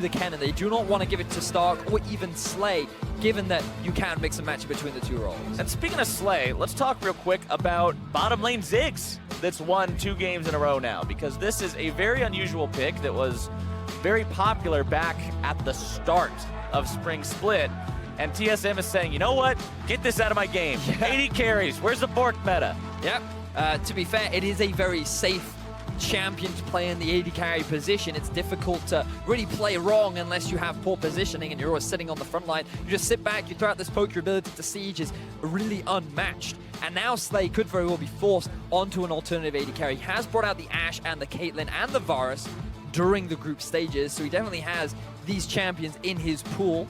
the cannon. They do not want to give it to Stark or even Slay, given that you can mix and match between the two roles. And speaking of Slay, let's talk real quick about bottom lane Ziggs that's won 2 games in a row now, because this is a very unusual pick that was very popular back at the start of Spring Split. And TSM is saying, you know what? Get this out of my game. Yeah. 80 carries. Where's the Bork meta? Yep. To be fair, it is a very safe champion to play in the AD carry position. It's difficult to really play wrong unless you have poor positioning and you're always sitting on the front line. You just sit back, you throw out this poke, your ability to siege is really unmatched. And now Slay could very well be forced onto an alternative AD carry. He has brought out the Ashe and the Caitlyn and the Varus during the group stages, so he definitely has these champions in his pool.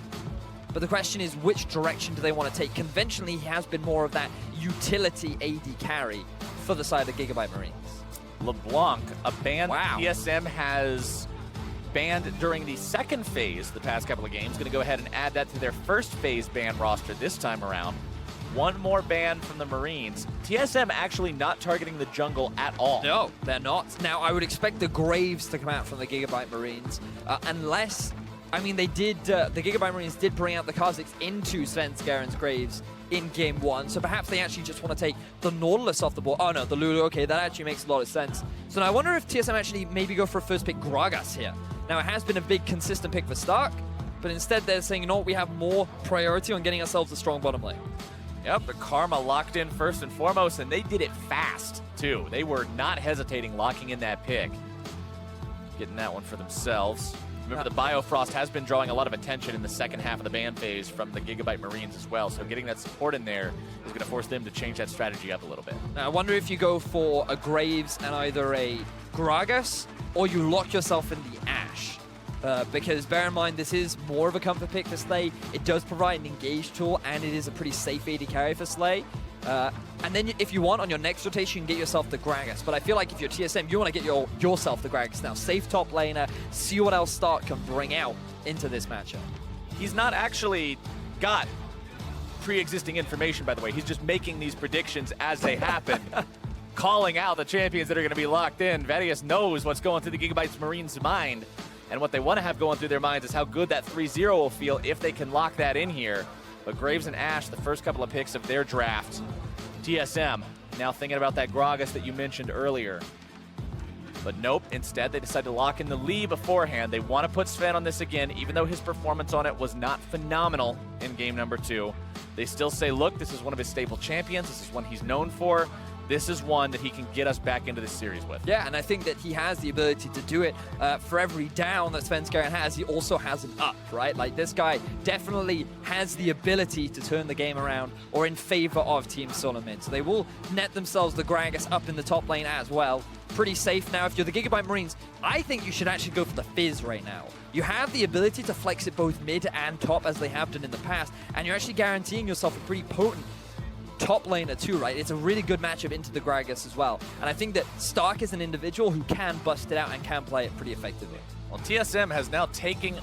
But the question is, which direction do they want to take? Conventionally, he has been more of that utility AD carry for the side of Gigabyte Marines. LeBlanc, a ban Wow. TSM has banned during the second phase the past couple of games. Going to go ahead and add that to their first phase ban roster this time around. One more ban from the Marines. TSM actually not targeting the jungle at all. No, they're not. Now, I would expect the Graves to come out from the Gigabyte Marines, unless, I mean, they did, the Gigabyte Marines did bring out the Kha'Zix into Svenskaren's Graves in Game 1, so perhaps they actually just want to take the Nautilus off the board. Oh no, the Lulu, okay, that actually makes a lot of sense. So now I wonder if TSM actually maybe go for a first pick Gragas here. Now, it has been a big consistent pick for Stark, but instead they're saying, you know what, we have more priority on getting ourselves a strong bottom lane. Yep, the Karma locked in first and foremost, and they did it fast, too. They were not hesitating locking in that pick. Getting that one for themselves. Remember, the Biofrost has been drawing a lot of attention in the second half of the ban phase from the Gigabyte Marines as well, so getting that support in there is going to force them to change that strategy up a little bit. Now, I wonder if you go for a Graves and either a Gragas, or you lock yourself in the Ashe. Because bear in mind, this is more of a comfort pick for Slay. It does provide an engage tool, and it is a pretty safe AD carry for Slay. And then if you want, on your next rotation, you can get yourself the Gragas. But I feel like if you're TSM, you want to get yourself the Gragas now. Safe top laner, see what else Stark can bring out into this matchup. He's not actually got pre-existing information, by the way. He's just making these predictions as they happen. Calling out the champions that are going to be locked in. Vadius knows what's going through the Gigabyte's Marines' mind. And what they want to have going through their minds is how good that 3-0 will feel if they can lock that in here. But Graves and Ashe, the first couple of picks of their draft. TSM, now thinking about that Gragas that you mentioned earlier. But nope, instead they decided to lock in the Lee beforehand. They want to put Sven on this again, even though his performance on it was not phenomenal in game number 2. They still say, look, this is one of his staple champions. This is one he's known for. This is one that he can get us back into this series with. Yeah, and I think that he has the ability to do it. For every down that Svenskaren has, he also has an up, right? Like, this guy definitely has the ability to turn the game around or in favor of Team Solomon. So they will net themselves the Gragas up in the top lane as well. Pretty safe now. If you're the Gigabyte Marines, I think you should actually go for the Fizz right now. You have the ability to flex it both mid and top as they have done in the past, and you're actually guaranteeing yourself a pretty potent top laner too, right? It's a really good matchup into the Gragas as well. And I think that Stark is an individual who can bust it out and can play it pretty effectively. Well, TSM has now taken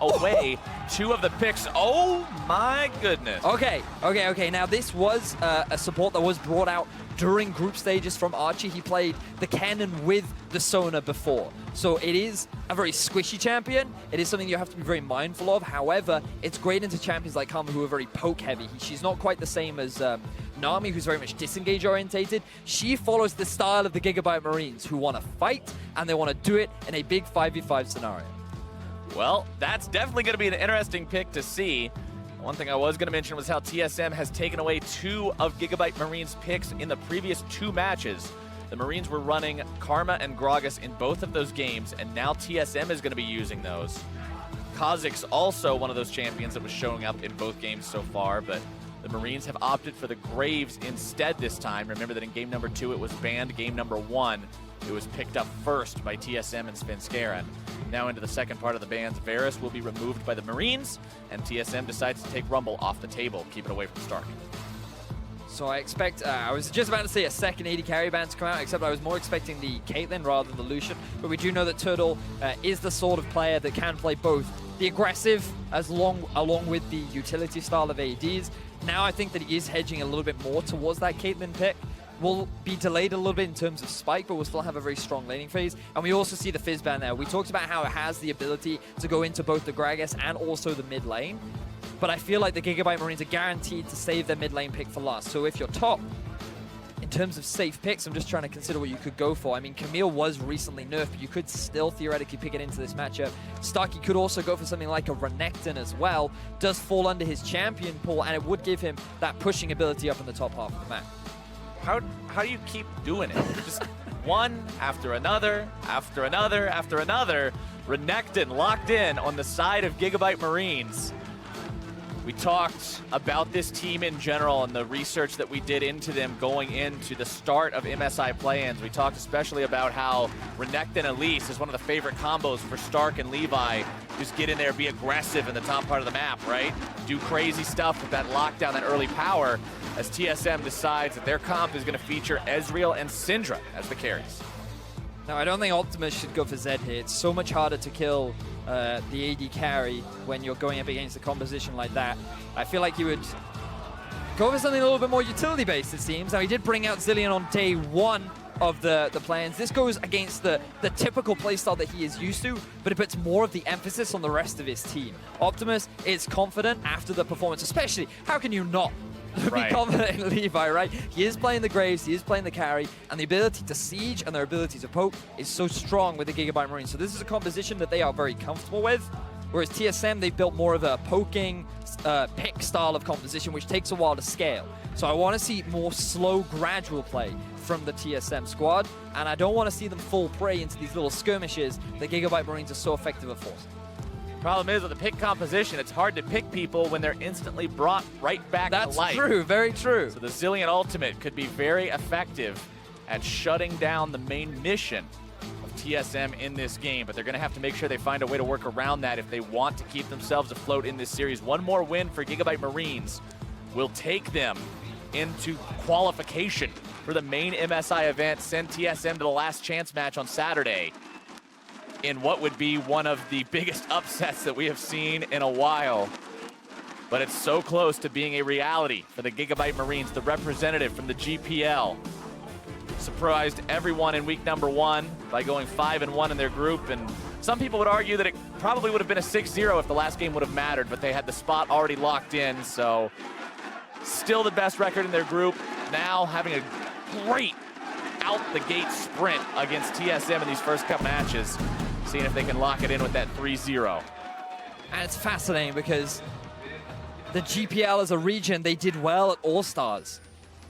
away 2 of the picks. Oh my goodness. Okay. Now this was a support that was brought out during group stages from Archie. He played the cannon with the Sona before. So it is a very squishy champion. It is something you have to be very mindful of. However, it's great into champions like Karma who are very poke heavy. She's not quite the same as Nami, who's very much disengage orientated. She follows the style of the Gigabyte Marines who want to fight, and they want to do it in a big 5v5 scenario. Well, that's definitely going to be an interesting pick to see. One thing I was going to mention was how TSM has taken away 2 of Gigabyte Marines' picks in the previous 2 matches. The Marines were running Karma and Gragas in both of those games, and now TSM is going to be using those. Kha'Zix also one of those champions that was showing up in both games so far, but the Marines have opted for the Graves instead this time. Remember that in game number 2 it was banned. Game number 1 it was picked up first by TSM and Svenskaren. Now into the second part of the bans, Varus will be removed by the Marines, and TSM decides to take Rumble off the table, keep it away from Stark. So I expect, I was just about to say a second AD carry ban to come out, except I was more expecting the Caitlyn rather than the Lucian. But we do know that Turtle is the sort of player that can play both the aggressive along with the utility style of ADs. Now I think that he is hedging a little bit more towards that Caitlyn pick. will be delayed a little bit in terms of spike, but will still have a very strong laning phase. And we also see the Fizzban there. We talked about how it has the ability to go into both the Gragas and also the mid lane. But I feel like the Gigabyte Marines are guaranteed to save their mid lane pick for last. So if you're top, in terms of safe picks, I'm just trying to consider what you could go for. I mean, Camille was recently nerfed, but you could still theoretically pick it into this matchup. Starkey could also go for something like a Renekton as well. Does fall under his champion pool, and it would give him that pushing ability up in the top half of the map. How do you keep doing it? Just one after another, after another, after another. Renekton locked in on the side of Gigabyte Marines. We talked about this team in general and the research that we did into them going into the start of MSI play-ins. We talked especially about how Renekton Elise is one of the favorite combos for Stark and Levi. Just get in there, be aggressive in the top part of the map, right? Do crazy stuff with that lockdown, that early power, as TSM decides that their comp is going to feature Ezreal and Syndra as the carries. Now, I don't think Optimus should go for Zed here. It's so much harder to kill the AD carry when you're going up against a composition like that. I feel like you would go for something a little bit more utility-based, it seems. Now, he did bring out Zilean on day one of the plans. This goes against the typical playstyle that he is used to, but it puts more of the emphasis on the rest of his team. Optimus is confident after the performance, especially, how can you not be confident in Levi, right? He is playing the Graves, he is playing the carry, and the ability to siege and their ability to poke is so strong with the Gigabyte Marine. So this is a composition that they are very comfortable with, whereas TSM, they've built more of a poking pick style of composition, which takes a while to scale. So I want to see more slow, gradual play from the TSM squad, and I don't want to see them fall prey into these little skirmishes that Gigabyte Marines are so effective at forcing. Problem is, with the pick composition, it's hard to pick people when they're instantly brought right back to life. That's true, very true. So the Zilean ultimate could be very effective at shutting down the main mission of TSM in this game, but they're going to have to make sure they find a way to work around that if they want to keep themselves afloat in this series. One more win for Gigabyte Marines will take them into qualification for the main MSI event, send TSM to the last chance match on Saturday, in what would be one of the biggest upsets that we have seen in a while. But it's so close to being a reality for the Gigabyte Marines, the representative from the GPL. Surprised everyone in week number one by going 5-1 in their group, and some people would argue that it probably would have been a 6-0 if the last game would have mattered, but they had the spot already locked in, so still the best record in their group. Now having a great out-the-gate sprint against TSM in these first couple matches, seeing if they can lock it in with that 3-0. And it's fascinating because the GPL as a region, they did well at All-Stars.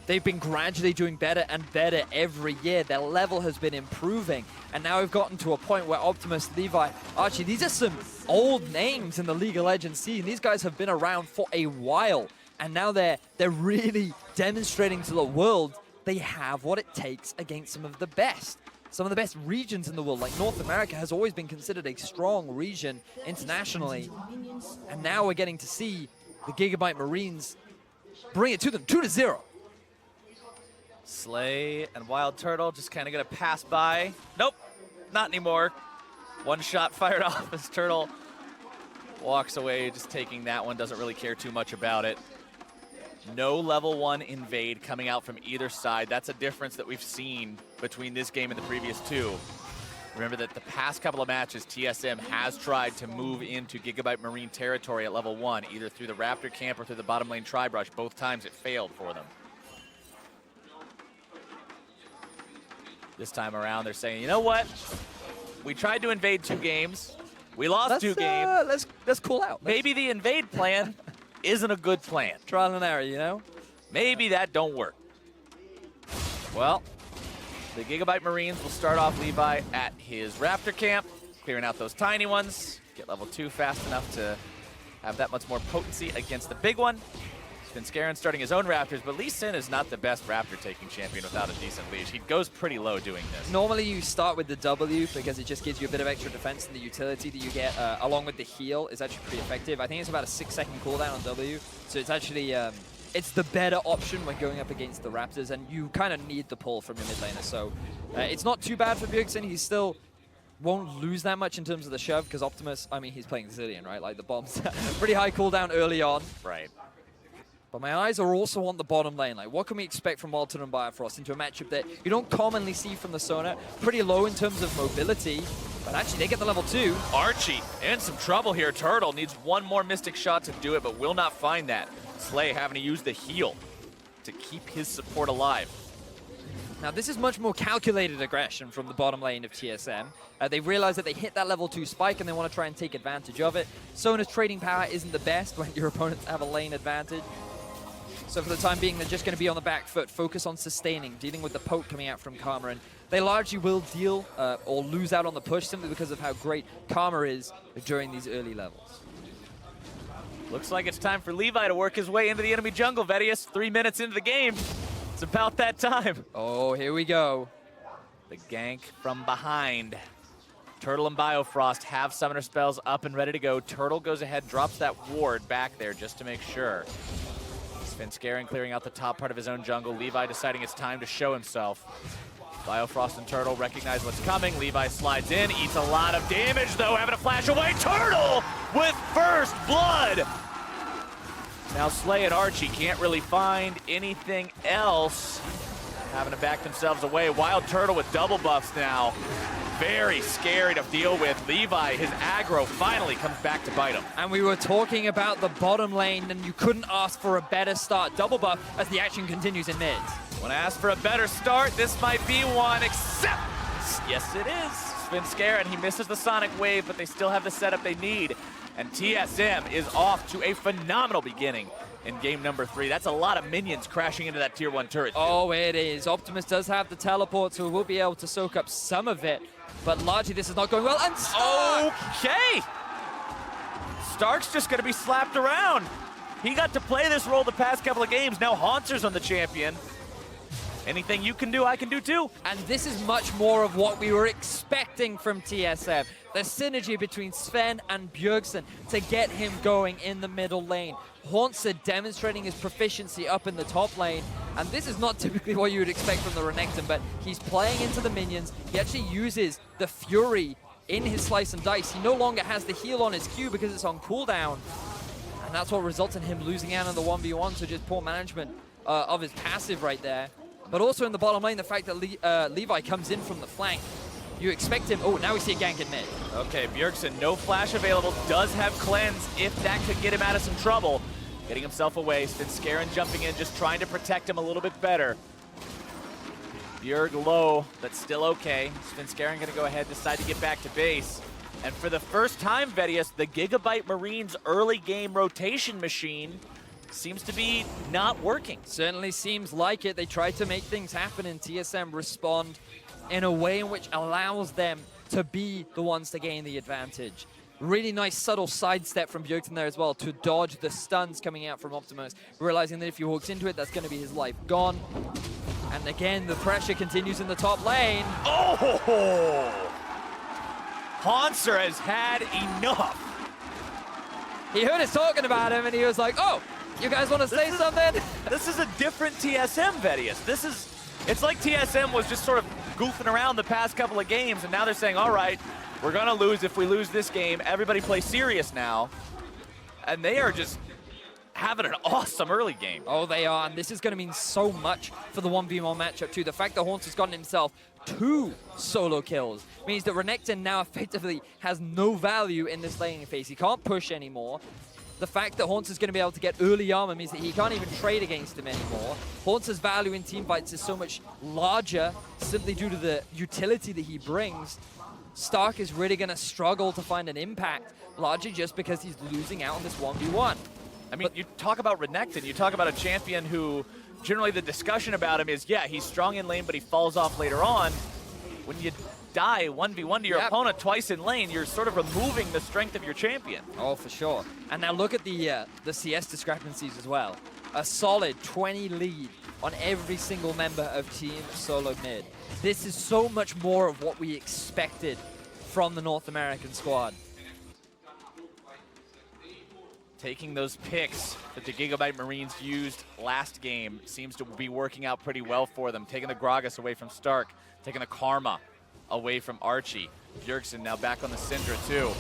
They've been gradually doing better and better every year. Their level has been improving. And now we've gotten to a point where Optimus, Levi, Archie, these are some old names in the League of Legends scene. These guys have been around for a while. And now they're really demonstrating to the world they have what it takes against some of the best. Some of the best regions in the world, like North America, has always been considered a strong region internationally. And now we're getting to see the Gigabyte Marines bring it to them, 2-0. Slay and Wild Turtle just kind of going to pass by. Nope, not anymore. One shot fired off as Turtle walks away, just taking that one, doesn't really care too much about it. No level 1 invade coming out from either side. That's a difference that we've seen between this game and the previous two. Remember that the past couple of matches, TSM has tried to move into Gigabyte Marine territory at level 1, either through the Raptor camp or through the bottom lane tri-brush. Both times it failed for them. This time around, they're saying, you know what? We tried to invade 2 games. We lost 2 games. Let's cool out. Maybe the invade plan isn't a good plan. Trial and error, you know? Maybe that don't work. Well, the Gigabyte Marines will start off Levi at his Raptor camp, clearing out those tiny ones, get level 2 fast enough to have that much more potency against the big one. Svenskeren starting his own Raptors, but Lee Sin is not the best Raptor-taking champion without a decent leash. He goes pretty low doing this. Normally you start with the W because it just gives you a bit of extra defense, and the utility that you get along with the heal is actually pretty effective. I think it's about a 6-second cooldown on W, so it's actually it's the better option when going up against the Raptors, and you kind of need the pull from your mid laner. So it's not too bad for Bjergsen. He still won't lose that much in terms of the shove because Optimus, I mean, he's playing Zilean, right? Like the bombs, pretty high cooldown early on. Right. But my eyes are also on the bottom lane. Like, what can we expect from Walton and Biofrost into a matchup that you don't commonly see from the Sona? Pretty low in terms of mobility, but actually they get the level 2. Archie in some trouble here. Turtle needs one more Mystic shot to do it, but will not find that. Slay having to use the heal to keep his support alive. Now, this is much more calculated aggression from the bottom lane of TSM. They realize that they hit that level 2 spike and they want to try and take advantage of it. Sona's trading power isn't the best when your opponents have a lane advantage. So for the time being, they're just going to be on the back foot, focus on sustaining, dealing with the poke coming out from Karma. And they largely will deal or lose out on the push simply because of how great Karma is during these early levels. Looks like it's time for Levi to work his way into the enemy jungle, Vedius. 3 minutes into the game. It's about that time. Oh, here we go. The gank from behind. Turtle and Biofrost have summoner spells up and ready to go. Turtle goes ahead, drops that ward back there just to make sure. Svenskeren clearing out the top part of his own jungle. Levi deciding it's time to show himself. Biofrost and Turtle recognize what's coming. Levi slides in, eats a lot of damage though, having to flash away. Turtle with first blood! Now Slay and Archie can't really find anything else. Having to back themselves away. Wild Turtle with double buffs now. Very scary to deal with. Levi, his aggro finally comes back to bite him. And we were talking about the bottom lane, and you couldn't ask for a better start. Double buff as the action continues in mid. When I ask for a better start, this might be one, except, yes it is. Svenskeren, he misses the Sonic Wave, but they still have the setup they need. And TSM is off to a phenomenal beginning in game number 3. That's a lot of minions crashing into that tier 1 turret. Oh, it is. Optimus does have the teleport, so we'll be able to soak up some of it. But largely, this is not going well. And Stark! Okay! Stark's just going to be slapped around. He got to play this role the past couple of games. Now Haunter's on the champion. Anything you can do, I can do too. And this is much more of what we were expecting from TSM. The synergy between Sven and Bjergsen to get him going in the middle lane. Haunter demonstrating his proficiency up in the top lane. And this is not typically what you would expect from the Renekton, but he's playing into the minions. He actually uses the Fury in his Slice and Dice. He no longer has the heal on his Q because it's on cooldown. And that's what results in him losing out on the 1v1, so just poor management of his passive right there. But also in the bottom lane, the fact that Levi comes in from the flank. You expect him. Oh, now we see a gank in mid. Okay, Bjergsen, no flash available. Does have cleanse if that could get him out of some trouble. Getting himself away. Svenskeren jumping in, just trying to protect him a little bit better. Bjerg low, but still okay. Svenskeren going to go ahead, decide to get back to base. And for the first time, Vedius, the Gigabyte Marines early game rotation machine seems to be not working. Certainly seems like it. They tried to make things happen, and TSM respond in a way in which allows them to be the ones to gain the advantage. Really nice subtle sidestep from Bjergsen there as well to dodge the stuns coming out from Optimus, realizing that if he walks into it, that's going to be his life gone. And again, the pressure continues in the top lane. Oh! Haunter has had enough. He heard us talking about him, and he was like, oh, you guys want to say something? This is a different TSM, Vedius. It's like TSM was just sort of goofing around the past couple of games, and now they're saying, all right, we're going to lose if we lose this game. Everybody play serious now. And they are just having an awesome early game. Oh, they are, and this is going to mean so much for the 1v1 matchup, too. The fact that Haunter's gotten himself 2 solo kills means that Renekton now effectively has no value in this laning phase. He can't push anymore. The fact that Haunter's going to be able to get early armor means that he can't even trade against him anymore. Haunter's value in team fights is so much larger simply due to the utility that he brings. Stark is really going to struggle to find an impact, largely just because he's losing out on this 1v1. I mean, you talk about Renekton, you talk about a champion who generally the discussion about him is, yeah, he's strong in lane, but he falls off later on. When you die 1v1 to your opponent twice in lane, you're sort of removing the strength of your champion. Oh, for sure. And now look at the CS discrepancies as well. A solid 20 lead on every single member of Team Solo Mid. This is so much more of what we expected from the North American squad. Taking those picks that the Gigabyte Marines used last game seems to be working out pretty well for them. Taking the Gragas away from Stark, taking the Karma away from Archie. Bjergsen now back on the Syndra too.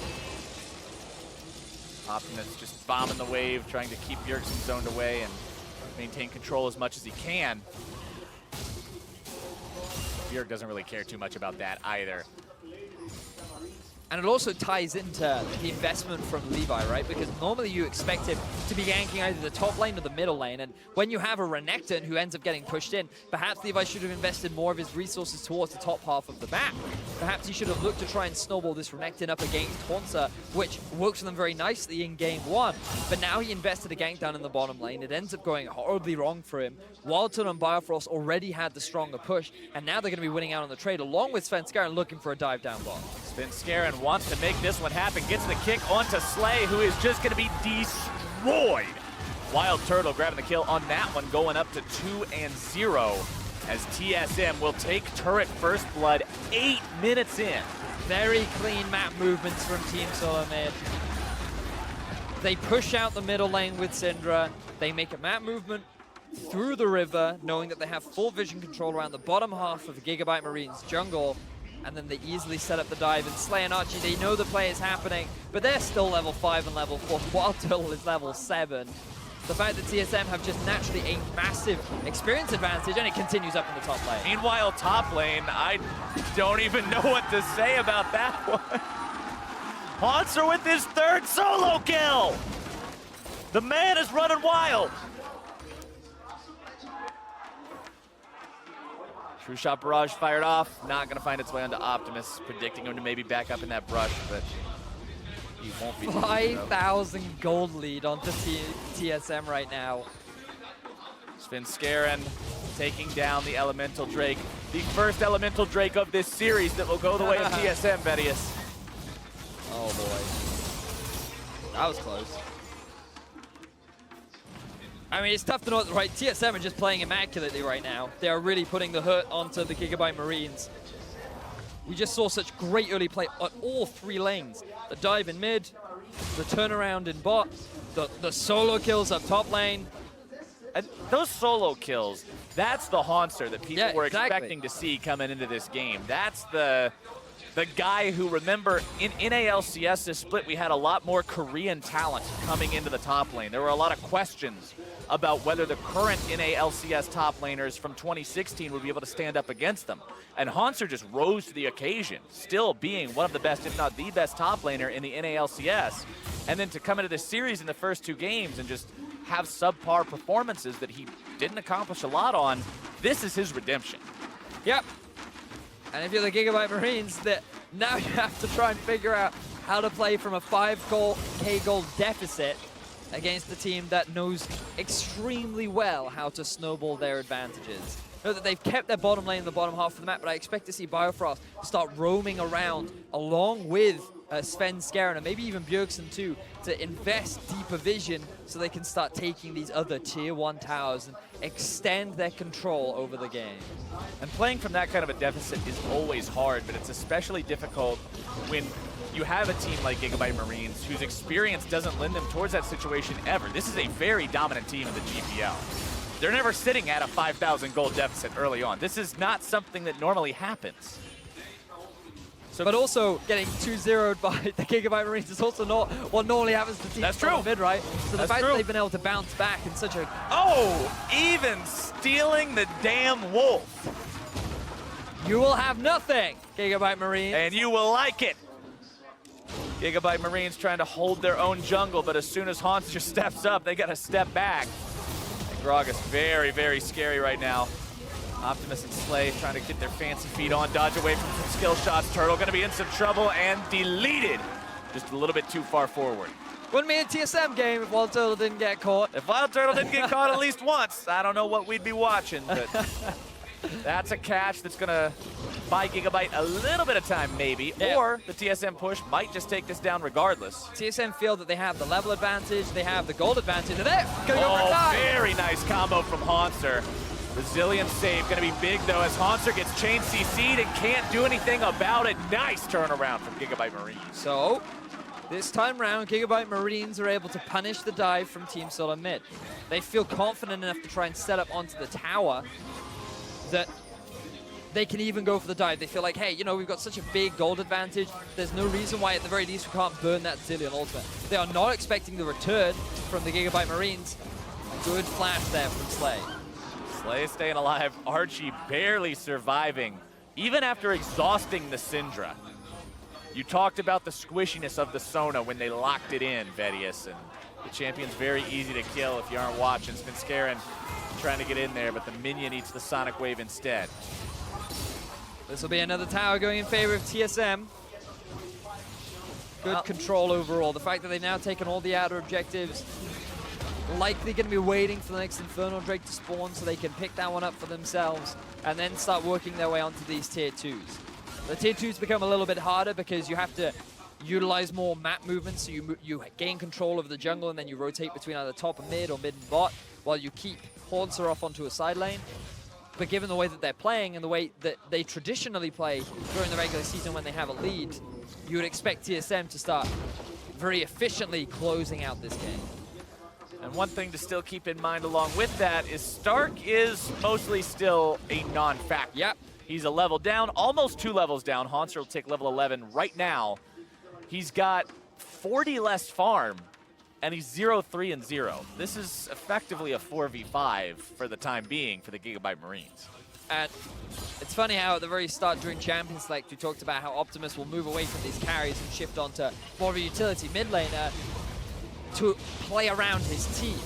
Optimus just bombing the wave, trying to keep Bjergsen zoned away, and maintain control as much as he can. Bjerg doesn't really care too much about that either. And it also ties into the investment from Levi, right? Because normally you expect him to be ganking either the top lane or the middle lane. And when you have a Renekton who ends up getting pushed in, perhaps Levi should have invested more of his resources towards the top half of the map. Perhaps he should have looked to try and snowball this Renekton up against Haunter, which worked for them very nicely in game 1. But now he invested a gank down in the bottom lane. It ends up going horribly wrong for him. Wildton and Biofrost already had the stronger push, and now they're going to be winning out on the trade, along with Svenskar and looking for a dive down bot. Svenskar wants to make this one happen, gets the kick onto Slay, who is just going to be destroyed. Wild Turtle grabbing the kill on that one, going up to 2-0 as TSM will take turret first blood 8 minutes in. Very clean map movements from Team Solo Mid. They push out the middle lane with Syndra. They make a map movement through the river, knowing that they have full vision control around the bottom half of the Gigabyte Marines jungle. And then they easily set up the dive. And Slay and Archie, they know the play is happening, but they're still level 5 and level 4. Wild Turtle is level 7. The fact that TSM have just naturally a massive experience advantage, and it continues up in the top lane. Meanwhile, top lane, I don't even know what to say about that one. Haunter with his 3rd solo kill. The man is running wild. True Shot Barrage fired off, not going to find its way onto Optimus, predicting him to maybe back up in that brush, but he won't be. 5,000 gold lead onto TSM right now. Svenskar taking down the Elemental Drake, the first Elemental Drake of this series that will go the way of TSM, Vedius. Oh boy. That was close. I mean, it's tough to know, right? TSM are just playing immaculately right now. They are really putting the hurt onto the Gigabyte Marines. We just saw such great early play on all 3 lanes. The dive in mid, the turnaround in bot, the solo kills up top lane. And those solo kills, that's the Haunter that people were exactly expecting to see coming into this game. That's the guy who, remember, in NALCS this split, we had a lot more Korean talent coming into the top lane. There were a lot of questions about whether the current NALCS top laners from 2016 would be able to stand up against them. And Haunter just rose to the occasion, still being one of the best, if not the best top laner in the NALCS. And then to come into this series in the first 2 games and just have subpar performances that he didn't accomplish a lot on, this is his redemption. Yep. And if you're the Gigabyte Marines, that now you have to try and figure out how to play from a 5K gold deficit against a team that knows extremely well how to snowball their advantages. Know that they've kept their bottom lane in the bottom half of the map, but I expect to see Biofrost start roaming around along with Svenskar and maybe even Bjergsen too, to invest deeper vision so they can start taking these other tier 1 towers and extend their control over the game. And playing from that kind of a deficit is always hard, but it's especially difficult when you have a team like Gigabyte Marines whose experience doesn't lend them towards that situation ever. This is a very dominant team in the GPL. They're never sitting at a 5,000 gold deficit early on. This is not something that normally happens. So, but also getting 2-0'd by the Gigabyte Marines is also not what normally happens to teams from mid, right? So the fact that they've been able to bounce back in such a... Oh, even stealing the damn wolf. You will have nothing, Gigabyte Marines. And you will like it. Gigabyte Marines trying to hold their own jungle, but as soon as Haunter steps up, they got to step back. And Gragas very, very scary right now. Optimus and Slay trying to get their fancy feet on, dodge away from some skill shots. Turtle going to be in some trouble and deleted just a little bit too far forward. Wouldn't be a TSM game if Wild Turtle didn't get caught. If Wild Turtle didn't get caught at least once, I don't know what we'd be watching, but that's a catch that's going to buy Gigabyte a little bit of time maybe, or the TSM push might just take this down regardless. TSM feel that they have the level advantage, they have the gold advantage, and they're going to go for a dive. Very nice combo from Haunter. Resilient save going to be big though as Haunter gets chain CC'd and can't do anything about it. Nice turnaround from Gigabyte Marines. So this time round, Gigabyte Marines are able to punish the dive from Team Solo Mid. They feel confident enough to try and set up onto the tower that they can even go for the dive. They feel like, hey, you know, we've got such a big gold advantage. There's no reason why, at the very least, we can't burn that Zillion ultimate. They are not expecting the return from the Gigabyte Marines. Good flash there from Slay. Slay staying alive. Archie barely surviving, even after exhausting the Syndra. You talked about the squishiness of the Sona when they locked it in, Vedius, and the champion's very easy to kill if you aren't watching. Svenskeren trying to get in there, but the minion eats the Sonic Wave instead. This will be another tower going in favor of TSM. Good control overall. The fact that they've now taken all the outer objectives, likely going to be waiting for the next Infernal Drake to spawn so they can pick that one up for themselves and then start working their way onto these tier 2s. The tier 2s become a little bit harder because you have to utilize more map movements, so you gain control of the jungle and then you rotate between either top and mid or mid and bot while you keep Haunter off onto a side lane. But given the way that they're playing and the way that they traditionally play during the regular season when they have a lead, you would expect TSM to start very efficiently closing out this game. And one thing to still keep in mind along with that is Stark is mostly still a non-factor. Yep. He's a level down, almost 2 levels down. Haunter will take level 11 right now. He's got 40 less farm, and he's 0-3 and 0. This is effectively a 4v5 for the time being for the Gigabyte Marines. And it's funny how at the very start during Champion Select, we talked about how Optimus will move away from these carries and shift onto more of a utility mid laner to play around his team.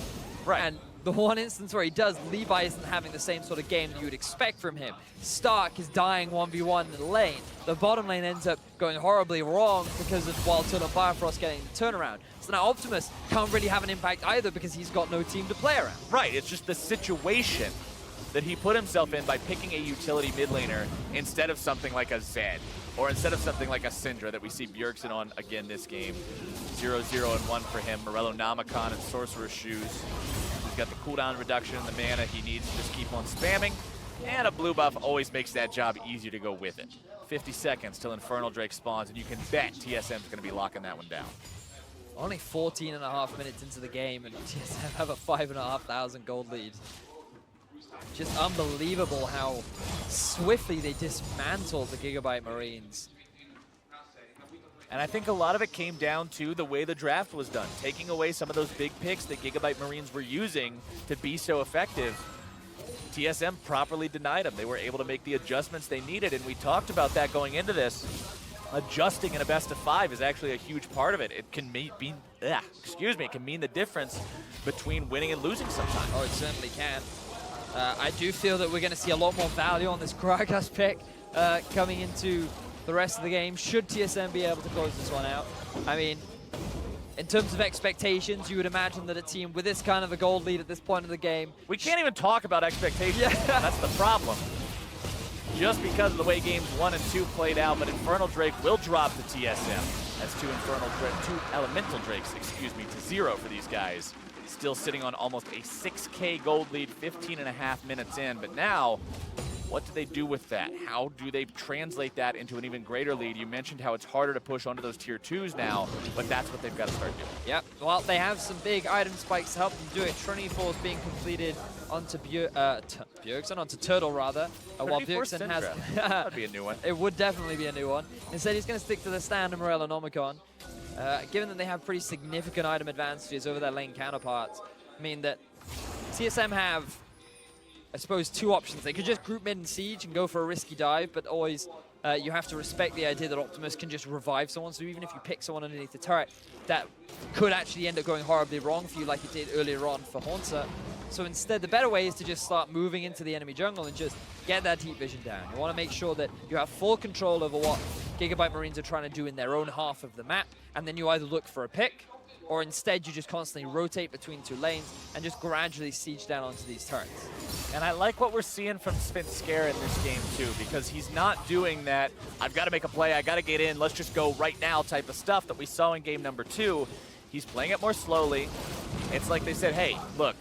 Right. And the one instance where he does, Levi isn't having the same sort of game that you would expect from him. Stark is dying 1v1 in the lane. The bottom lane ends up going horribly wrong because of Wild Turtle and Firefrost getting the turnaround. So now Optimus can't really have an impact either because he's got no team to play around. Right, it's just the situation that he put himself in by picking a utility mid laner instead of something like a Zed, or instead of something like a Syndra that we see Bjergsen on again this game. 0-0 and 1 for him. Morello Namicon and Sorcerer's Shoes. He's got the cooldown reduction and the mana he needs to just keep on spamming. And a blue buff always makes that job easier to go with it. 50 seconds till Infernal Drake spawns, and you can bet TSM's going to be locking that one down. Only 14.5 minutes into the game, and TSM have a 5,500 gold lead. Just unbelievable how swiftly they dismantled the Gigabyte Marines. And I think a lot of it came down to the way the draft was done, taking away some of those big picks that Gigabyte Marines were using to be so effective. TSM properly denied them. They were able to make the adjustments they needed, and we talked about that going into this. Adjusting in a best of 5 is actually a huge part of it. It can mean the difference between winning and losing sometimes. Oh, it certainly can. I do feel that we're going to see a lot more value on this Gragas pick coming into the rest of the game, should TSM be able to close this one out. I mean, in terms of expectations, you would imagine that a team with this kind of a gold lead at this point in the game... We can't even talk about expectations. Yeah. That's the problem. Just because of the way games 1 and 2 played out, but Infernal Drake will drop to TSM. That's two Elemental Drakes, to 0 for these guys. Still sitting on almost a 6K gold lead, 15.5 minutes in, but now, what do they do with that? How do they translate that into an even greater lead? You mentioned how it's harder to push onto those tier 2s now, but that's what they've got to start doing. Yep, well, they have some big item spikes to help them do it. Trinity Force being completed onto Bjergsen, onto Turtle rather. While Bjergsen has... That'd be a new one. It would definitely be a new one. Instead, he's going to stick to the standard Morello Nomicon. Given that they have pretty significant item advantages over their lane counterparts, I mean that TSM have, I suppose, 2 options. They could just group mid and siege and go for a risky dive, but always you have to respect the idea that Optimus can just revive someone. So even if you pick someone underneath the turret, that could actually end up going horribly wrong for you like it did earlier on for Haunter. So instead, the better way is to just start moving into the enemy jungle and just get that deep vision down. You want to make sure that you have full control over what Gigabyte Marines are trying to do in their own half of the map, and then you either look for a pick, or instead you just constantly rotate between 2 lanes and just gradually siege down onto these turrets. And I like what we're seeing from Svenskeren in this game too, because he's not doing that, I've got to make a play, I got to get in, let's just go right now type of stuff that we saw in game number 2. He's playing it more slowly. It's like they said, hey, look,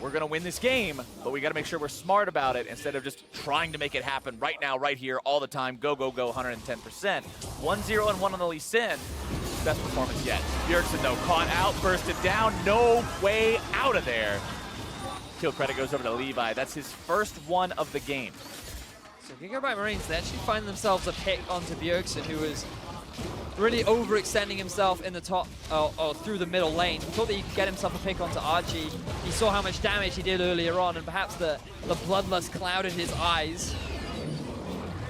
we're going to win this game, but we got to make sure we're smart about it instead of just trying to make it happen right now, right here, all the time, go, go, go, 110%. 1-0 and 1 on the Lee Sin. Best performance yet. Bjergsen, though, caught out, bursted down, no way out of there. Kill credit goes over to Levi. That's his first one of the game. So Gigabyte Marines, they actually find themselves a pick onto Bjergsen, who was really overextending himself in the top or through the middle lane. He thought that he could get himself a pick onto Archie. He saw how much damage he did earlier on, and perhaps the bloodlust clouded his eyes.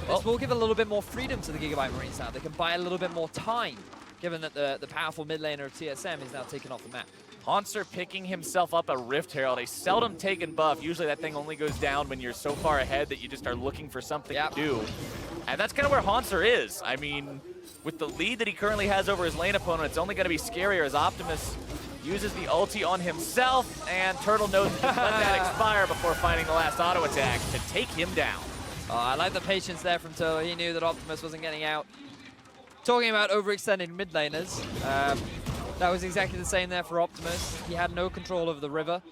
This will give a little bit more freedom to the Gigabyte Marines now. They can buy a little bit more time, given that the powerful mid laner of TSM is now taken off the map. Hauntzer picking himself up a Rift Herald, a seldom taken buff. Usually that thing only goes down when you're so far ahead that you just are looking for something to do. And that's kind of where Hauntzer is. I mean, with the lead that he currently has over his lane opponent, it's only going to be scarier as Optimus uses the ulti on himself, and Turtle knows to let that expire before finding the last auto attack to take him down. I like the patience there from Turtle. He knew that Optimus wasn't getting out. Talking about overextended mid laners, that was exactly the same there for Optimus. He had no control over the river.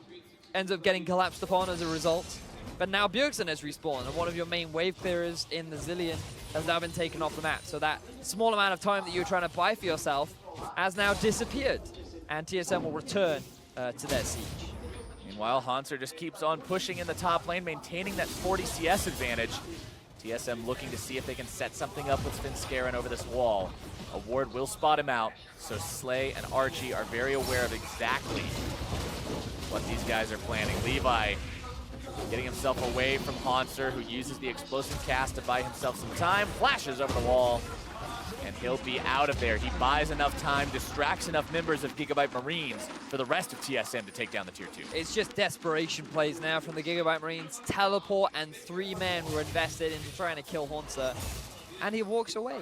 Ends up getting collapsed upon as a result. But now Bjergsen has respawned, and one of your main wave clearers in the Zillion has now been taken off the map. So that small amount of time that you were trying to buy for yourself has now disappeared. And TSM will return to their siege. Meanwhile, Hauntzer just keeps on pushing in the top lane, maintaining that 40 CS advantage. TSM looking to see if they can set something up with Svenskeren over this wall. A ward will spot him out, so Slay and Archie are very aware of exactly what these guys are planning. Levi getting himself away from Hauntzer, who uses the explosive cast to buy himself some time, flashes over the wall, and he'll be out of there. He buys enough time, distracts enough members of Gigabyte Marines for the rest of TSM to take down the Tier 2. It's just desperation plays now from the Gigabyte Marines. Teleport and 3 men were invested into trying to kill Hauntzer, and he walks away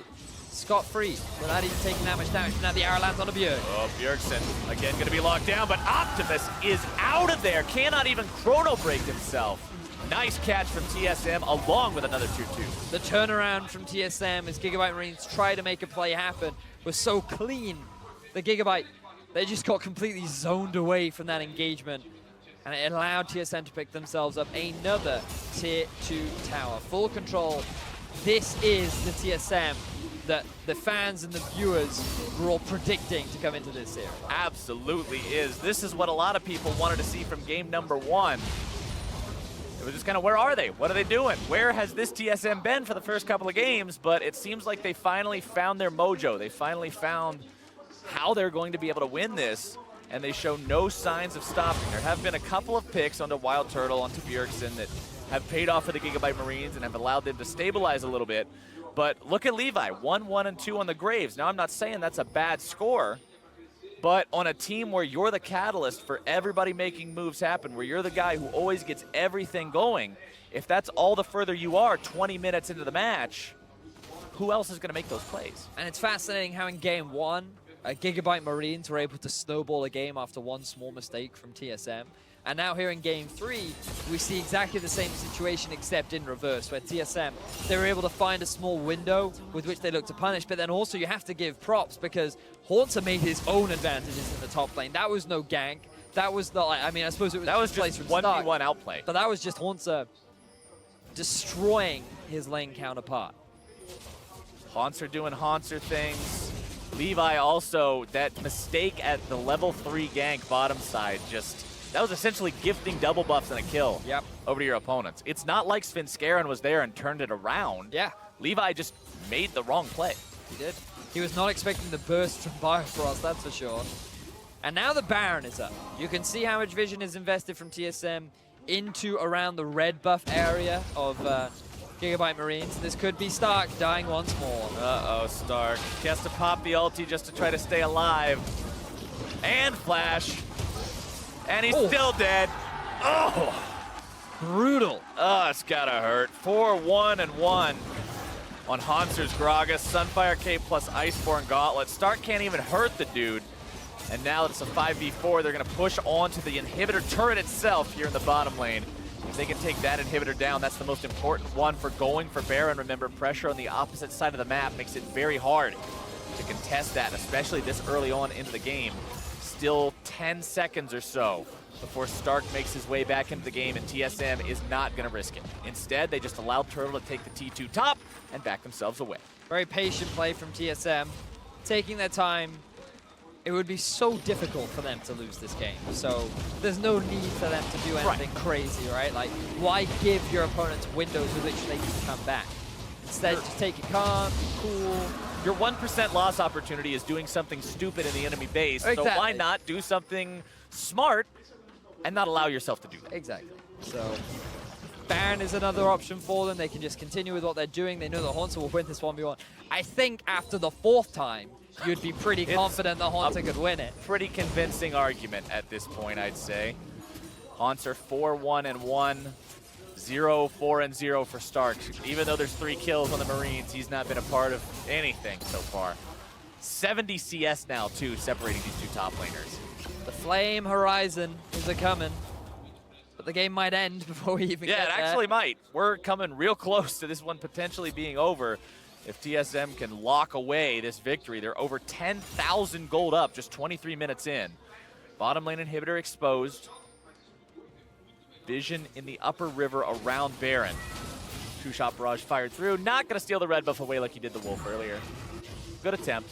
scot-free without even taking that much damage. Now the arrow lands on a Bjerg. Oh, Bjergsen again going to be locked down, but Optimus is out of there. Cannot even chrono break himself. Nice catch from TSM along with another Tier 2. The turnaround from TSM as Gigabyte Marines try to make a play happen was so clean. The Gigabyte, they just got completely zoned away from that engagement, and it allowed TSM to pick themselves up another Tier 2 tower. Full control. This is the TSM that the fans and the viewers were all predicting to come into this series. Absolutely is. This is what a lot of people wanted to see from game number 1. It was just kind of, where are they? What are they doing? Where has this TSM been for the first couple of games? But it seems like they finally found their mojo. They finally found how they're going to be able to win this, and they show no signs of stopping. There have been a couple of picks onto Wild Turtle, onto Bjergsen, that have paid off for the Gigabyte Marines and have allowed them to stabilize a little bit. But look at Levi, 1, 1, and 2 on the Graves. Now, I'm not saying that's a bad score, but on a team where you're the catalyst for everybody making moves happen, where you're the guy who always gets everything going, if that's all the further you are 20 minutes into the match, who else is going to make those plays? And it's fascinating how in game 1, Gigabyte Marines were able to snowball a game after one small mistake from TSM. And now here in game 3, we see exactly the same situation except in reverse, where TSM, they were able to find a small window with which they look to punish, but then also you have to give props because Hauntzer made his own advantages in the top lane. That was no gank. That was the, I mean, I suppose it was, that was just 1v1 outplay. But that was just Hauntzer destroying his lane counterpart. Hauntzer doing Hauntzer things. Levi also, that mistake at the level 3 gank bottom side, just, that was essentially gifting double buffs and a kill over to your opponents. It's not like Svenskeren was there and turned it around. Yeah. Levi just made the wrong play. He did. He was not expecting the burst from Bifrost, that's for sure. And now the Baron is up. You can see how much vision is invested from TSM into around the red buff area of Gigabyte Marines. This could be Stark dying once more. Uh-oh, Stark. He has to pop the ulti just to try to stay alive. And flash. And he's still dead. Oh! Brutal. Oh, it's gotta hurt. 4-1 and 1 on Hauntzer's Gragas. Sunfire Cape plus Iceborne Gauntlet. Stark can't even hurt the dude. And now it's a 5v4. They're gonna push on to the inhibitor turret itself here in the bottom lane. If they can take that inhibitor down, that's the most important one for going for Baron. Remember, pressure on the opposite side of the map makes it very hard to contest that, especially this early on into the game. Still 10 seconds or so before Stark makes his way back into the game, and TSM is not going to risk it. Instead, they just allow Turtle to take the T2 top and back themselves away. Very patient play from TSM, taking their time. It would be so difficult for them to lose this game, so there's no need for them to do anything crazy, right? Like, why give your opponents windows with which they can come back? Instead, just take it calm, be cool, Your 1% loss opportunity is doing something stupid in the enemy base, so why not do something smart and not allow yourself to do that? Exactly. So Baron is another option for them. They can just continue with what they're doing. They know that Haunter will win this 1v1. I think after the 4th time, you'd be pretty confident that Haunter could win it. Pretty convincing argument at this point, I'd say. Haunter 4-1-1, 0-4-0 for Stark. Even though there's 3 kills on the Marines, he's not been a part of anything so far. 70 CS now, too, separating these 2 top laners. The Flame Horizon is a-coming, but the game might end before we even get there. Yeah, it actually might. We're coming real close to this one potentially being over. If TSM can lock away this victory, they're over 10,000 gold up just 23 minutes in. Bottom lane inhibitor exposed. Vision in the upper river around Baron. 2-shot barrage fired through. Not going to steal the red buff away like he did the Wolf earlier. Good attempt.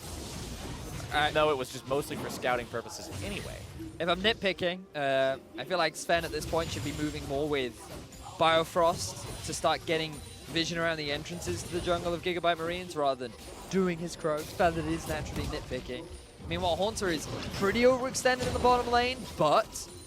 No, it was just mostly for scouting purposes anyway. If I'm nitpicking, I feel like Sven at this point should be moving more with Biofrost to start getting vision around the entrances to the jungle of Gigabyte Marines rather than doing his Croaks, but it is naturally nitpicking. Meanwhile, Haunter is pretty overextended in the bottom lane, but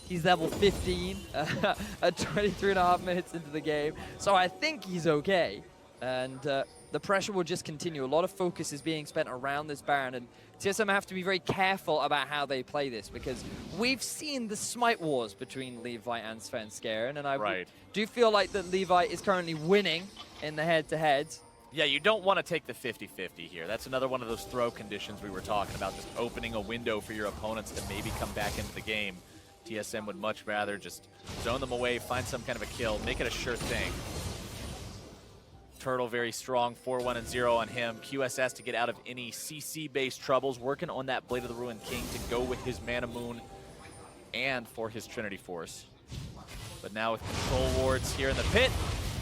he's level 15 at 23.5 minutes into the game, so I think he's okay. And the pressure will just continue. A lot of focus is being spent around this Baron, and TSM have to be very careful about how they play this, because we've seen the smite wars between Levi and Svenskeren, and I do feel like that Levi is currently winning in the head-to-head. Yeah, you don't want to take the 50-50 here. That's another one of those throw conditions we were talking about, just opening a window for your opponents to maybe come back into the game. TSM would much rather just zone them away, find some kind of a kill, make it a sure thing. Turtle very strong, 4-1-0 on him. QSS to get out of any CC-based troubles, working on that Blade of the Ruined King to go with his Mana Moon and for his Trinity Force. But now with control wards here in the pit,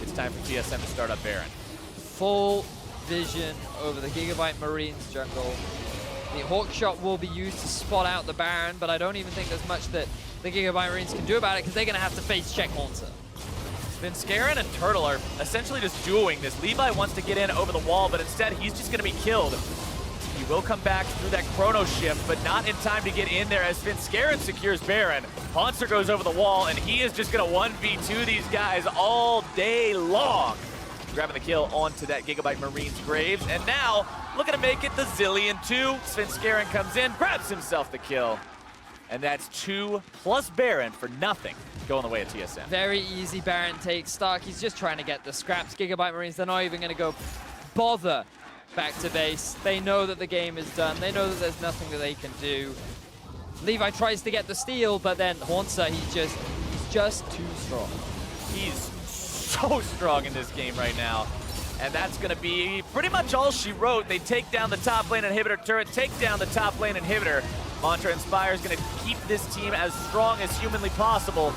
it's time for TSM to start up Baron. Full vision over the Gigabyte Marines jungle. The Hawk Shot will be used to spot out the Baron, but I don't even think there's much that the Gigabyte Marines can do about it, because they're going to have to face check Haunter. Svenskeren and Turtle are essentially just dueling this. Levi wants to get in over the wall, but instead he's just going to be killed. He will come back through that Chrono Shift, but not in time to get in there as Svenskeren secures Baron. Haunter goes over the wall, and he is just going to 1v2 these guys all day long. Grabbing the kill onto that Gigabyte Marines Graves, and now looking to make it the Zillion 2. Svenskeren comes in, grabs himself the kill, and that's 2 plus Baron for nothing going the way of TSM. Very easy Baron takes. Stark, he's just trying to get the scraps. Gigabyte Marines, they're not even going to go bother back to base. They know that the game is done. They know that there's nothing that they can do. Levi tries to get the steal, but then Haunter, he's just too strong. He's so strong in this game right now. And that's going to be pretty much all she wrote. They take down the top lane inhibitor turret, take down the top lane inhibitor. Mantra Inspire is going to keep this team as strong as humanly possible.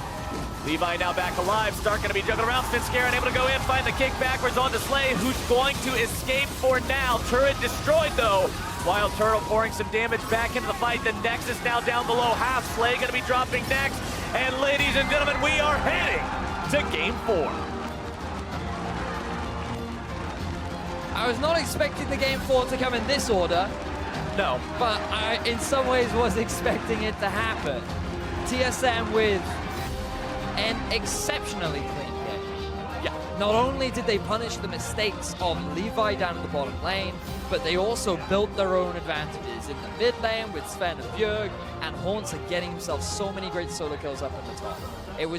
Levi now back alive. Stark going to be juggling around. Svenskeren able to go in, find the kick backwards onto Slay, who's going to escape for now. Turret destroyed though. Wild Turtle pouring some damage back into the fight. The Nexus now down below half. Slay going to be dropping next. And ladies and gentlemen, we are heading to Game 4. I was not expecting the Game 4 to come in this order. No. But I, in some ways, was expecting it to happen. TSM with an exceptionally clean game. Yeah. Not only did they punish the mistakes of Levi down in the bottom lane, but they also built their own advantages in the mid lane with Sven and Bjerg, and Haunter getting himself so many great solo kills up at the top. It was